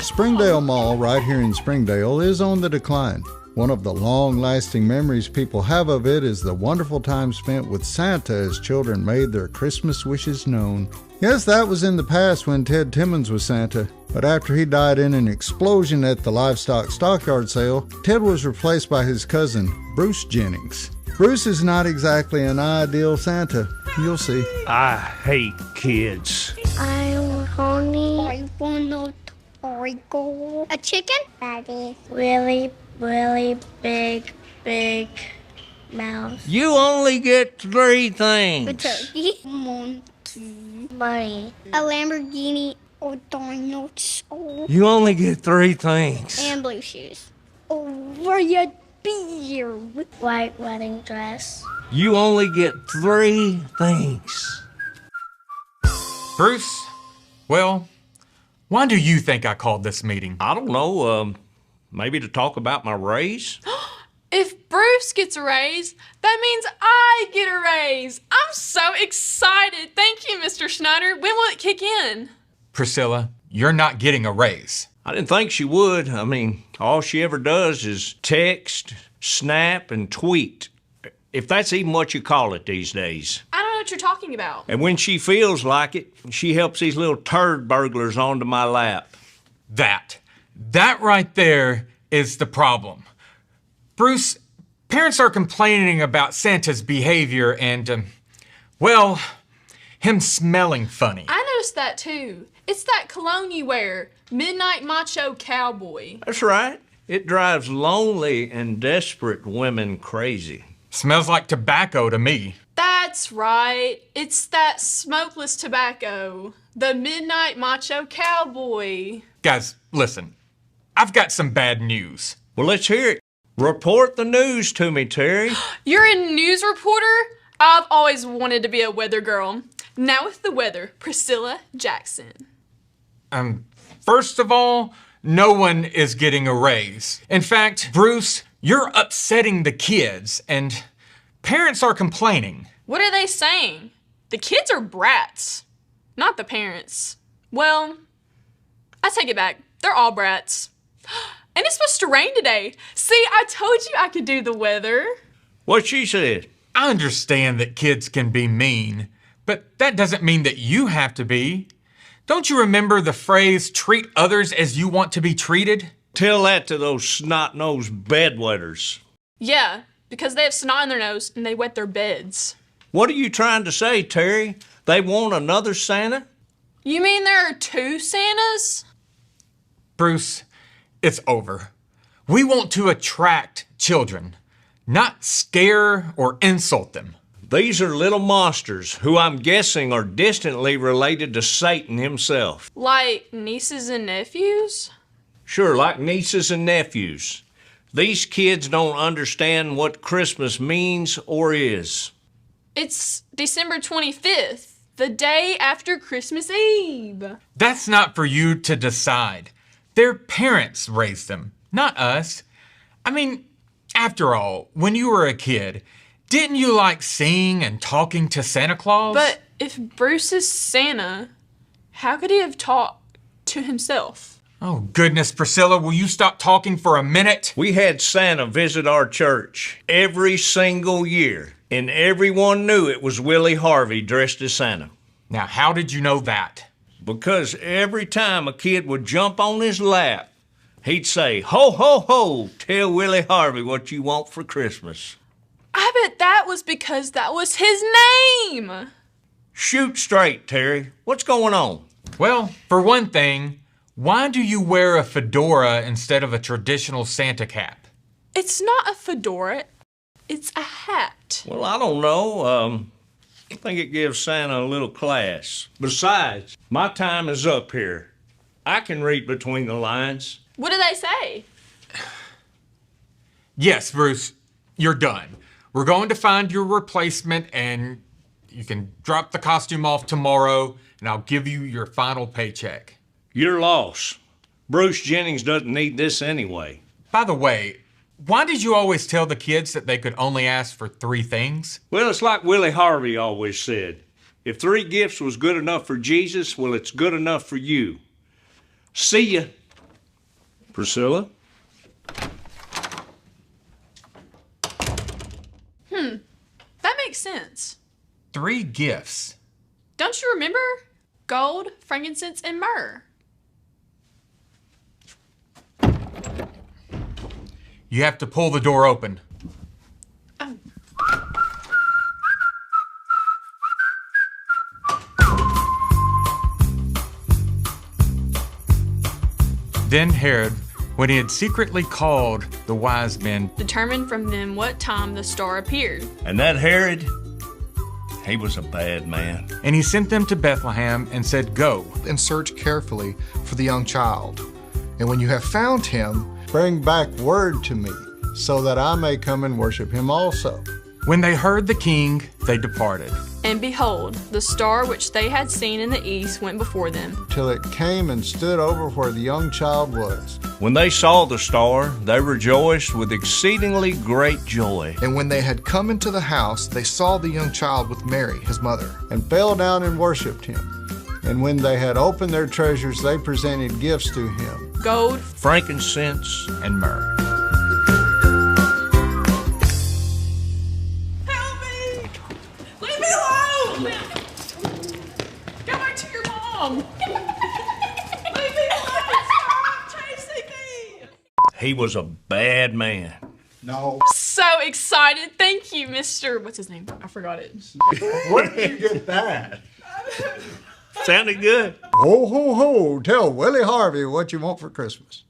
Springdale Mall, right here in Springdale, is on the decline. One of the long-lasting memories people have of it is the wonderful time spent with Santa as children made their Christmas wishes known. Yes, that was in the past when Ted Timmons was Santa, but after he died in an explosion at the livestock stockyard sale, Ted was replaced by his cousin, Bruce Jennings. Bruce is not exactly an ideal Santa. You'll see. I hate kids. I'm horny. I want a toy. A chicken? That is really big mouse. You only get 3 things. A turkey. Monkey. Money. A Lamborghini or dinosaur. You only get 3 things. And blue shoes. Over your beard. White wedding dress. You only get 3 things. Bruce, well, why do you think I called this meeting? I don't know, maybe to talk about my raise? If Bruce gets a raise, that means I get a raise. I'm so excited. Thank you, Mr. Schneider. When will it kick in? Priscilla, you're not getting a raise. I didn't think she would. I mean, all she ever does is text, snap, and tweet. If that's even what you call it these days. I don't know what you're talking about. And when she feels like it, she helps these little turd burglars onto my lap. That right there is the problem. Bruce, parents are complaining about Santa's behavior and, well, him smelling funny. I noticed that too. It's that cologne you wear, Midnight Macho Cowboy. That's right. It drives lonely and desperate women crazy. Smells like tobacco to me. That's right. It's that smokeless tobacco, the Midnight Macho Cowboy. Guys, listen. I've got some bad news. Well, let's hear it. Report the news to me, Terry. You're a news reporter? I've always wanted to be a weather girl. Now with the weather, Priscilla Jackson. First of all, no one is getting a raise. In fact, Bruce, you're upsetting the kids, and parents are complaining. What are they saying? The kids are brats, not the parents. Well, I take it back. They're all brats. And it's supposed to rain today. See, I told you I could do the weather. What she said. I understand that kids can be mean, but that doesn't mean that you have to be. Don't you remember the phrase, treat others as you want to be treated? Tell that to those snot-nosed bedwetters. Yeah, because they have snot in their nose and they wet their beds. What are you trying to say, Terry? They want another Santa? You mean there are 2 Santas? Bruce, it's over. We want to attract children, not scare or insult them. These are little monsters who I'm guessing are distantly related to Satan himself. Like nieces and nephews? Sure, like nieces and nephews. These kids don't understand what Christmas means or is. It's December 25th, the day after Christmas Eve. That's not for you to decide. Their parents raised them, not us. I mean, after all, when you were a kid, didn't you like singing and talking to Santa Claus? But if Bruce is Santa, how could he have talked to himself? Oh, goodness, Priscilla, will you stop talking for a minute? We had Santa visit our church every single year, and everyone knew it was Willie Harvey dressed as Santa. Now, how did you know that? Because every time a kid would jump on his lap, he'd say, ho, ho, ho, tell Willie Harvey what you want for Christmas. I bet that was because that was his name. Shoot straight, Terry. What's going on? Well, for one thing, why do you wear a fedora instead of a traditional Santa cap? It's not a fedora, it's a hat. Well, I don't know. I think it gives Santa a little class. Besides, my time is up here. I can read between the lines. What do they say? Yes, Bruce, you're done. We're going to find your replacement and you can drop the costume off tomorrow and I'll give you your final paycheck. Your loss. Bruce Jennings doesn't need this anyway. By the way, why did you always tell the kids that they could only ask for 3 things? Well, it's like Willie Harvey always said. If 3 gifts was good enough for Jesus, well, it's good enough for you. See ya. Priscilla? That makes sense. 3 gifts. Don't you remember? Gold, frankincense, and myrrh. You have to pull the door open. Oh. Then Herod, when he had secretly called the wise men, Determined from them what time the star appeared. And that Herod, he was a bad man. and he sent them to Bethlehem and said, "Go." And search carefully for the young child. And when you have found him, Bring back word to me, so that I may come and worship him also. When they heard the king, they departed. And behold, the star which they had seen in the east went before them. Till it came and stood over where the young child was. When they saw the star, they rejoiced with exceedingly great joy. and when they had come into the house, they saw the young child with Mary, his mother. And fell down and worshipped him. And when they had opened their treasures, they presented gifts to him. Gold, Frankincense, And myrrh. help me! Leave me alone! Go back to your mom! Leave me alone! Stop chasing me! he was a bad man. No. So excited. Thank you, Mr. What's his name? I forgot it. Where did you get that? Sounded good. Ho, ho, ho. Tell Willie Harvey what you want for Christmas.